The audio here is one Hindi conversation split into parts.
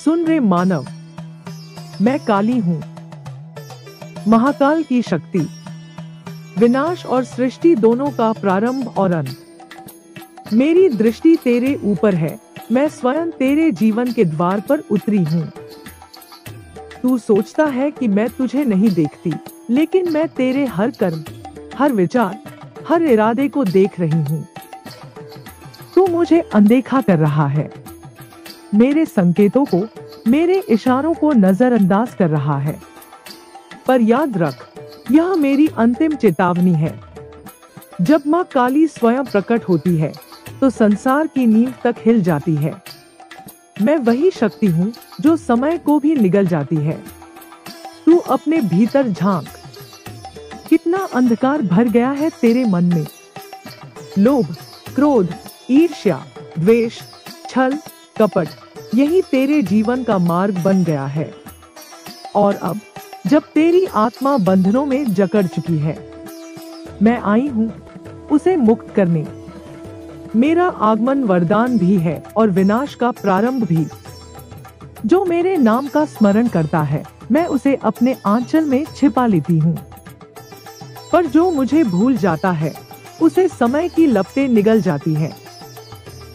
सुन रे मानव, मैं काली हूँ, महाकाल की शक्ति, विनाश और सृष्टि दोनों का प्रारंभ और अंत। मेरी दृष्टि तेरे ऊपर है, मैं स्वयं तेरे जीवन के द्वार पर उतरी हूँ। तू सोचता है कि मैं तुझे नहीं देखती, लेकिन मैं तेरे हर कर्म, हर विचार, हर इरादे को देख रही हूँ। तू मुझे अनदेखा कर रहा है, मेरे संकेतों को, मेरे इशारों को नजरअंदाज कर रहा है। पर याद रख, यह मेरी अंतिम चेतावनी है। जब माँ काली स्वयं प्रकट होती है, तो संसार की नींव तक हिल जाती है। मैं वही शक्ति हूँ जो समय को भी निगल जाती है। तू अपने भीतर झांक, कितना अंधकार भर गया है तेरे मन में। लोभ, क्रोध, ईर्ष्या, द्वेष, छल, कपट, यही तेरे जीवन का मार्ग बन गया है। और अब जब तेरी आत्मा बंधनों में जकड़ चुकी है, मैं आई हूँ उसे मुक्त करने। मेरा आगमन वरदान भी है और विनाश का प्रारंभ भी। जो मेरे नाम का स्मरण करता है, मैं उसे अपने आंचल में छिपा लेती हूँ। पर जो मुझे भूल जाता है, उसे समय की लपटें निगल जाती हैं।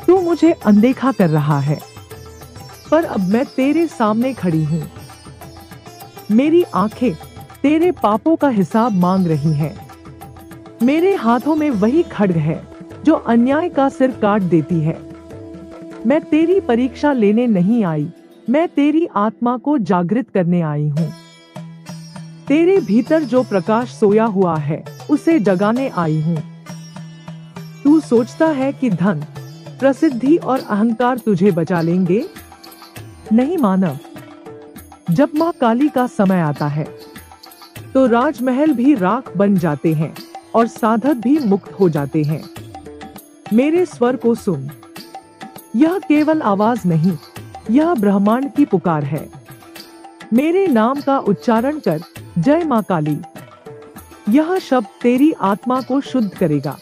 तू मुझे अनदेखा कर रहा है, पर अब मैं तेरे सामने खड़ी हूँ। मेरी आंखें तेरे पापों का हिसाब मांग रही हैं। मेरे हाथों में वही खड्ग है जो अन्याय का सिर काट देती है। मैं तेरी परीक्षा लेने नहीं आई, मैं तेरी आत्मा को जागृत करने आई हूँ। तेरे भीतर जो प्रकाश सोया हुआ है, उसे जगाने आई हूँ। तू सोचता है कि धन, प्रसिद्धि और अहंकार तुझे बचा लेंगे? नहीं मानव, जब माँ काली का समय आता है, तो राजमहल भी राख बन जाते हैं और साधक भी मुक्त हो जाते हैं। मेरे स्वर को सुन, यह केवल आवाज नहीं, यह ब्रह्मांड की पुकार है। मेरे नाम का उच्चारण कर, जय माँ काली। यह शब्द तेरी आत्मा को शुद्ध करेगा।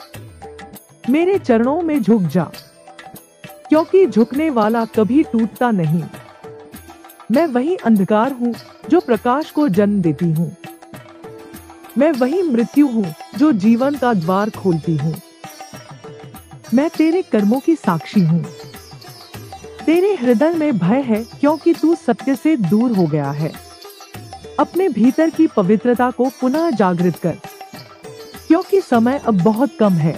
मेरे चरणों में झुक जा, क्योंकि झुकने वाला कभी टूटता नहीं। मैं वही अंधकार हूँ जो प्रकाश को जन्म देती हूँ। मैं वही मृत्यु हूँ जो जीवन का द्वार खोलती हूँ। मैं तेरे कर्मों की साक्षी हूँ। तेरे हृदय में भय है क्योंकि तू सत्य से दूर हो गया है। अपने भीतर की पवित्रता को पुनः जागृत कर, क्योंकि समय अब बहुत कम है।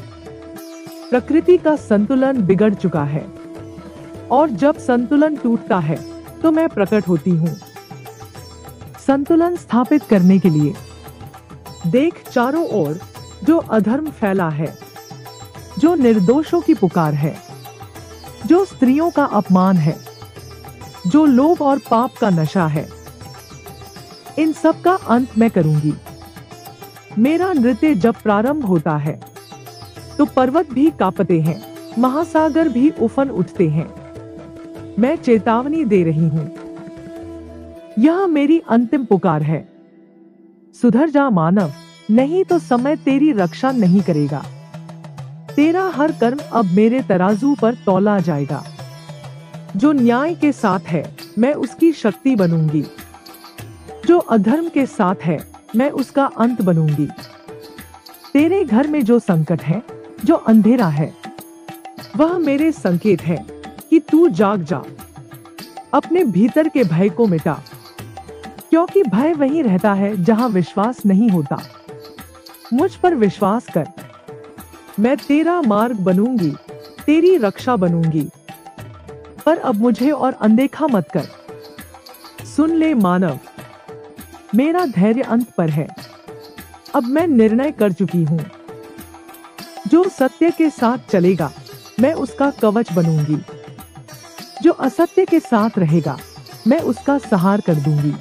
प्रकृति का संतुलन बिगड़ चुका है, और जब संतुलन टूटता है, तो मैं प्रकट होती हूँ संतुलन स्थापित करने के लिए। देख चारों ओर जो अधर्म फैला है, जो निर्दोषों की पुकार है, जो स्त्रियों का अपमान है, जो लोभ और पाप का नशा है, इन सब का अंत मैं करूंगी। मेरा नृत्य जब प्रारंभ होता है, तो पर्वत भी कांपते हैं, महासागर भी उफन उठते हैं। मैं चेतावनी दे रही हूँ, यह मेरी अंतिम पुकार है। सुधर जा मानव, नहीं तो समय तेरी रक्षा नहीं करेगा। तेरा हर कर्म अब मेरे तराजू पर तौला जाएगा। जो न्याय के साथ है, मैं उसकी शक्ति बनूंगी। जो अधर्म के साथ है, मैं उसका अंत बनूंगी। तेरे घर में जो संकट है, जो अंधेरा है, वह मेरे संकेत है कि तू जाग जा। अपने भीतर के भय को मिटा, क्योंकि भय वहीं रहता है जहां विश्वास नहीं होता। मुझ पर विश्वास कर, मैं तेरा मार्ग बनूंगी, तेरी रक्षा बनूंगी। पर अब मुझे और अनदेखा मत कर। सुन ले मानव, मेरा धैर्य अंत पर है। अब मैं निर्णय कर चुकी हूँ। जो सत्य के साथ चलेगा, मैं उसका कवच बनूंगी। जो असत्य के साथ रहेगा, मैं उसका संहार कर दूंगी।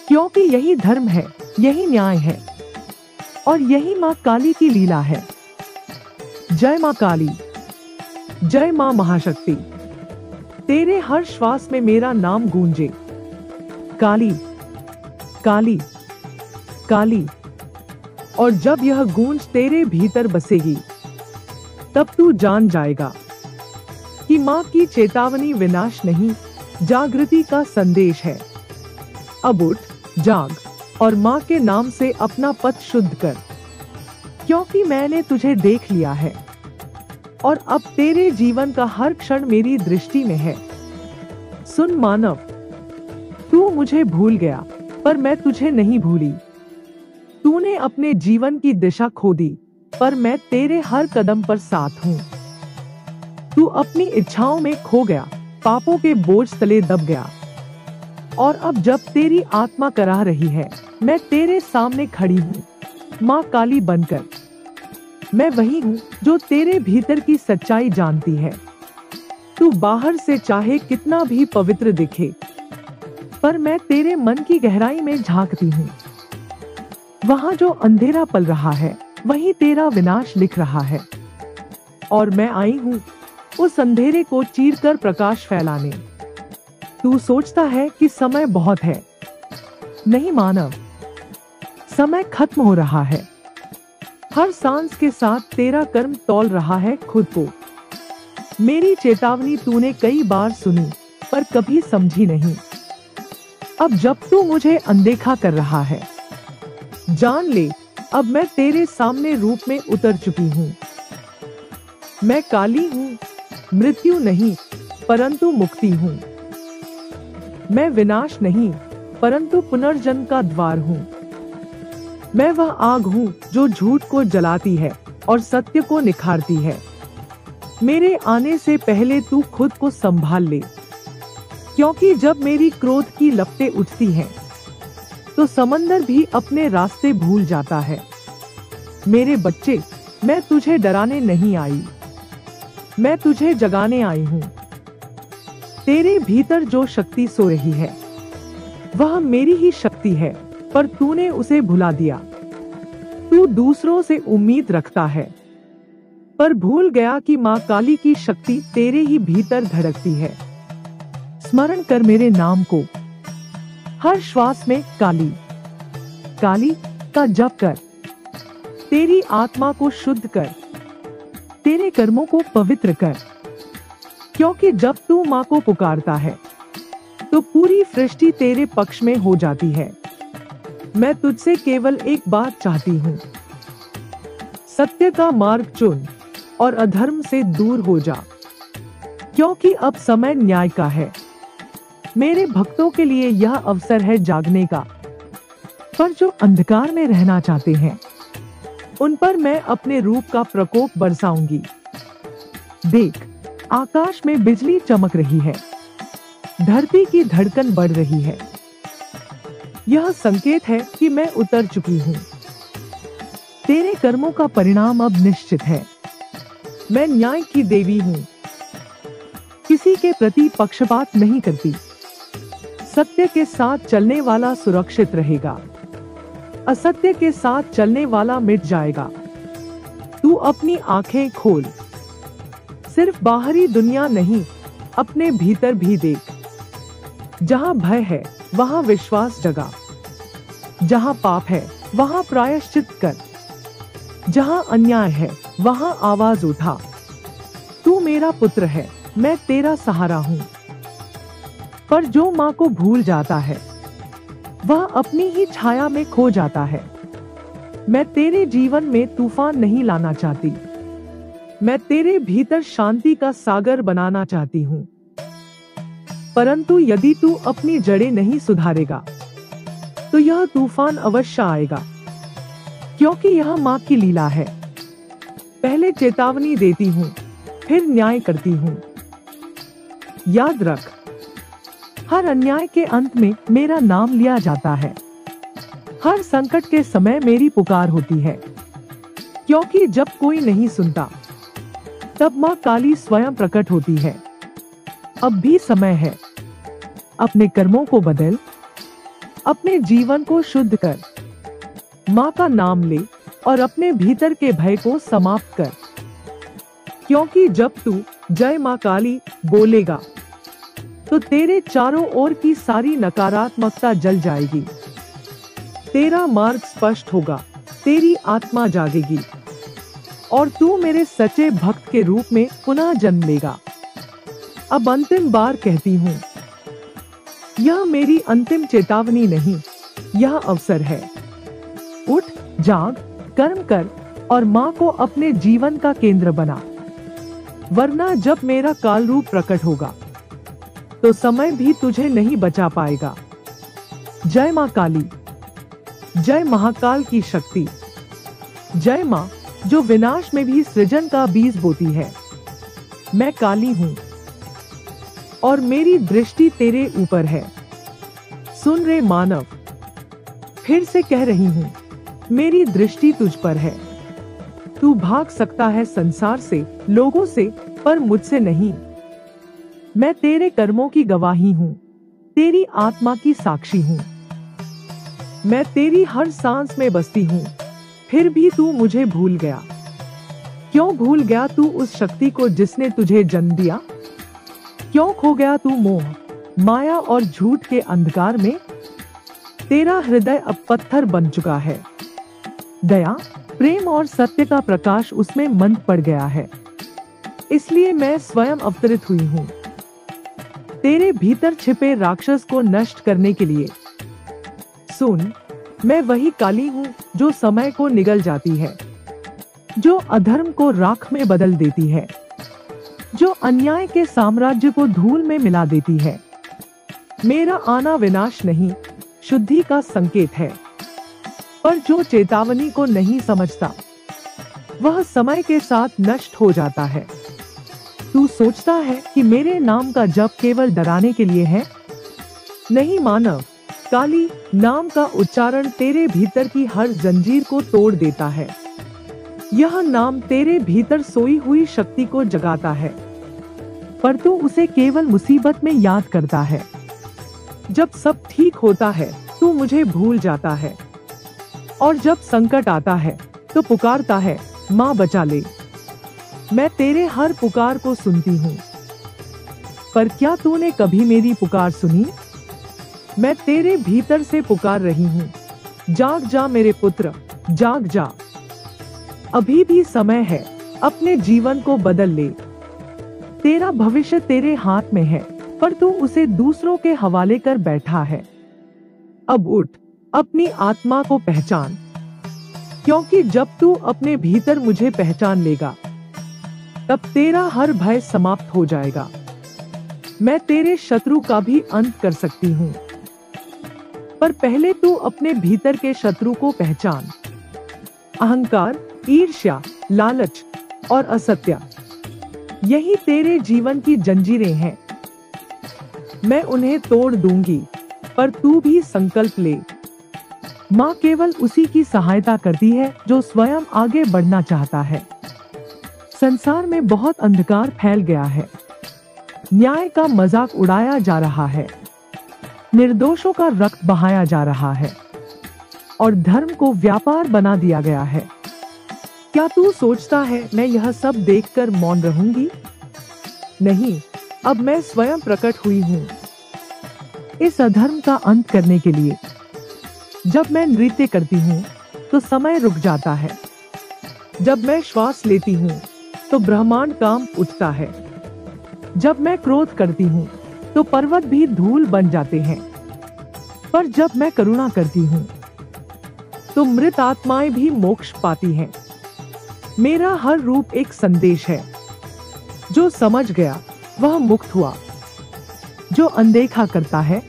क्योंकि यही धर्म है, यही न्याय है, और यही माँ काली की लीला है। जय माँ काली, जय माँ महाशक्ति। तेरे हर श्वास में मेरा नाम गूंजे, काली, काली, काली। और जब यह गूंज तेरे भीतर बसेगी, तब तू जान जाएगा कि माँ की चेतावनी विनाश नहीं, जागृति का संदेश है। अब उठ, जाग और माँ के नाम से अपना पथ शुद्ध कर, क्योंकि मैंने तुझे देख लिया है और अब तेरे जीवन का हर क्षण मेरी दृष्टि में है। सुन मानव, तू मुझे भूल गया, पर मैं तुझे नहीं भूली। तूने अपने जीवन की दिशा खो दी, पर मैं तेरे हर कदम पर साथ हूँ। तू अपनी इच्छाओं में खो गया, पापों के बोझ तले दब गया, और अब जब तेरी आत्मा कराह रही है, मैं तेरे सामने खड़ी हूँ माँ काली बनकर। मैं वही हूँ जो तेरे भीतर की सच्चाई जानती है। तू बाहर से चाहे कितना भी पवित्र दिखे, पर मैं तेरे मन की गहराई में झांकती हूँ। वहाँ जो अंधेरा पल रहा है, वहीं तेरा विनाश लिख रहा है, और मैं आई हूँ उस अंधेरे को चीरकर प्रकाश फैलाने। तू सोचता है कि समय बहुत है। नहीं मानव, समय खत्म हो रहा है। हर सांस के साथ तेरा कर्म तौल रहा है खुद को। मेरी चेतावनी तूने कई बार सुनी, पर कभी समझी नहीं। अब जब तू मुझे अनदेखा कर रहा है, जान ले, अब मैं तेरे सामने रूप में उतर चुकी हूँ। मैं काली हूँ, मृत्यु नहीं, परंतु मुक्ति हूँ। मैं विनाश नहीं, परंतु पुनर्जन्म का द्वार हूँ। मैं वह आग हूँ जो झूठ को जलाती है और सत्य को निखारती है। मेरे आने से पहले तू खुद को संभाल ले, क्योंकि जब मेरी क्रोध की लपटें उठती हैं, तो समंदर भी अपने रास्ते भूल जाता है। मेरे बच्चे, मैं तुझे डराने नहीं आई, मैं तुझे जगाने आई हूँ। तेरे भीतर जो शक्ति सो रही है, वह मेरी ही शक्ति है, पर तूने उसे भुला दिया। तू दूसरों से उम्मीद रखता है, पर भूल गया कि माँ काली की शक्ति तेरे ही भीतर धड़कती है। स्मरण कर मेरे नाम को, हर श्वास में काली काली का जप कर। तेरी आत्मा को शुद्ध कर, तेरे कर्मों को पवित्र कर, क्योंकि जब तू माँ को पुकारता है, तो पूरी सृष्टि तेरे पक्ष में हो जाती है। मैं तुझसे केवल एक बात चाहती हूँ, सत्य का मार्ग चुन और अधर्म से दूर हो जा, क्योंकि अब समय न्याय का है। मेरे भक्तों के लिए यह अवसर है जागने का, पर जो अंधकार में रहना चाहते हैं, उन पर मैं अपने रूप का प्रकोप बरसाऊंगी। देख, आकाश में बिजली चमक रही है, धरती की धड़कन बढ़ रही है। यह संकेत है कि मैं उतर चुकी हूँ। तेरे कर्मों का परिणाम अब निश्चित है। मैं न्याय की देवी हूँ, किसी के प्रति पक्षपात नहीं करती। सत्य के साथ चलने वाला सुरक्षित रहेगा, असत्य के साथ चलने वाला मिट जाएगा। तू अपनी आंखें खोल, सिर्फ बाहरी दुनिया नहीं, अपने भीतर भी देख। जहाँ भय है, वहाँ विश्वास जगा। जहाँ पाप है, वहाँ प्रायश्चित कर। जहाँ अन्याय है, वहाँ आवाज उठा। तू मेरा पुत्र है, मैं तेरा सहारा हूँ। पर जो माँ को भूल जाता है, वह अपनी ही छाया में खो जाता है। मैं तेरे जीवन में तूफान नहीं लाना चाहती, मैं तेरे भीतर शांति का सागर बनाना चाहती हूँ। परंतु यदि तू अपनी जड़ें नहीं सुधारेगा, तो यह तूफान अवश्य आएगा, क्योंकि यह माँ की लीला है। पहले चेतावनी देती हूँ, फिर न्याय करती हूँ। याद रख, हर अन्याय के अंत में मेरा नाम लिया जाता है। हर संकट के समय मेरी पुकार होती है, क्योंकि जब कोई नहीं सुनता, तब माँ काली स्वयं प्रकट होती है। अब भी समय है, अपने कर्मों को बदल, अपने जीवन को शुद्ध कर। माँ का नाम ले और अपने भीतर के भय को समाप्त कर, क्योंकि जब तू जय माँ काली बोलेगा, तो तेरे चारों ओर की सारी नकारात्मकता जल जाएगी। तेरा मार्ग स्पष्ट होगा, तेरी आत्मा जागेगी, और तू मेरे सच्चे भक्त के रूप में पुनः जन्म लेगा। अब अंतिम बार कहती हूँ, यह मेरी अंतिम चेतावनी नहीं, यह अवसर है। उठ, जाग, कर्म कर और माँ को अपने जीवन का केंद्र बना, वरना जब मेरा काल रूप प्रकट होगा तो समय भी तुझे नहीं बचा पाएगा। जय माँ काली, जय महाकाल की शक्ति, जय माँ जो विनाश में भी सृजन का बीज बोती है। मैं काली हूँ और मेरी दृष्टि तेरे ऊपर है। सुन रे मानव, फिर से कह रही हूँ, मेरी दृष्टि तुझ पर है। तू भाग सकता है संसार से, लोगों से, पर मुझसे नहीं। मैं तेरे कर्मों की गवाही हूँ, तेरी आत्मा की साक्षी हूँ। मैं तेरी हर सांस में बसती हूँ, फिर भी तू मुझे भूल गया। क्यों भूल गया तू उस शक्ति को जिसने तुझे जन्म दिया? क्यों खो गया तू मोह, माया और झूठ के अंधकार में? तेरा हृदय अब पत्थर बन चुका है। दया, प्रेम और सत्य का प्रकाश उसमें मंद पड़ गया है। इसलिए मैं स्वयं अवतरित हुई हूँ, तेरे भीतर छिपे राक्षस को नष्ट करने के लिए। सुन, मैं वही काली हूँ जो समय को निगल जाती है, जो अधर्म को राख में बदल देती है, जो अन्याय के साम्राज्य को धूल में मिला देती है। मेरा आना विनाश नहीं, शुद्धि का संकेत है। पर जो चेतावनी को नहीं समझता, वह समय के साथ नष्ट हो जाता है। तू सोचता है कि मेरे नाम का जप केवल डराने के लिए है? नहीं मानव, काली नाम का उच्चारण तेरे भीतर की हर जंजीर को तोड़ देता है। यह नाम तेरे भीतर सोई हुई शक्ति को जगाता है, पर तू उसे केवल मुसीबत में याद करता है। जब सब ठीक होता है तू मुझे भूल जाता है, और जब संकट आता है तो पुकारता है, माँ बचा ले। मैं तेरे हर पुकार को सुनती हूँ, पर क्या तूने कभी मेरी पुकार सुनी? मैं तेरे भीतर से पुकार रही हूँ, जाग जा मेरे पुत्र, जाग जा। अभी भी समय है, अपने जीवन को बदल ले। तेरा भविष्य तेरे हाथ में है, पर तू उसे दूसरों के हवाले कर बैठा है। अब उठ, अपनी आत्मा को पहचान, क्योंकि जब तू अपने भीतर मुझे पहचान लेगा, तब तेरा हर भय समाप्त हो जाएगा। मैं तेरे शत्रु का भी अंत कर सकती हूँ, पर पहले तू अपने भीतर के शत्रु को पहचान। अहंकार, ईर्ष्या, लालच और असत्य, यही तेरे जीवन की जंजीरें हैं। मैं उन्हें तोड़ दूंगी, पर तू भी संकल्प ले। माँ केवल उसी की सहायता करती है जो स्वयं आगे बढ़ना चाहता है। संसार में बहुत अंधकार फैल गया है, न्याय का मजाक उड़ाया जा रहा है, निर्दोषों का रक्त बहाया जा रहा है और धर्म को व्यापार बना दिया गया है। क्या तू सोचता है मैं यह सब देखकर मौन रहूंगी? नहीं, अब मैं स्वयं प्रकट हुई हूँ इस अधर्म का अंत करने के लिए। जब मैं नृत्य करती हूँ तो समय रुक जाता है, जब मैं श्वास लेती हूँ तो ब्रह्मांड कांप उठता है, जब मैं क्रोध करती हूँ तो पर्वत भी धूल बन जाते हैं, पर जब मैं करुणा करती हूँ तो मृत आत्माएं भी मोक्ष पाती हैं। मेरा हर रूप एक संदेश है। जो समझ गया वह मुक्त हुआ, जो अनदेखा करता है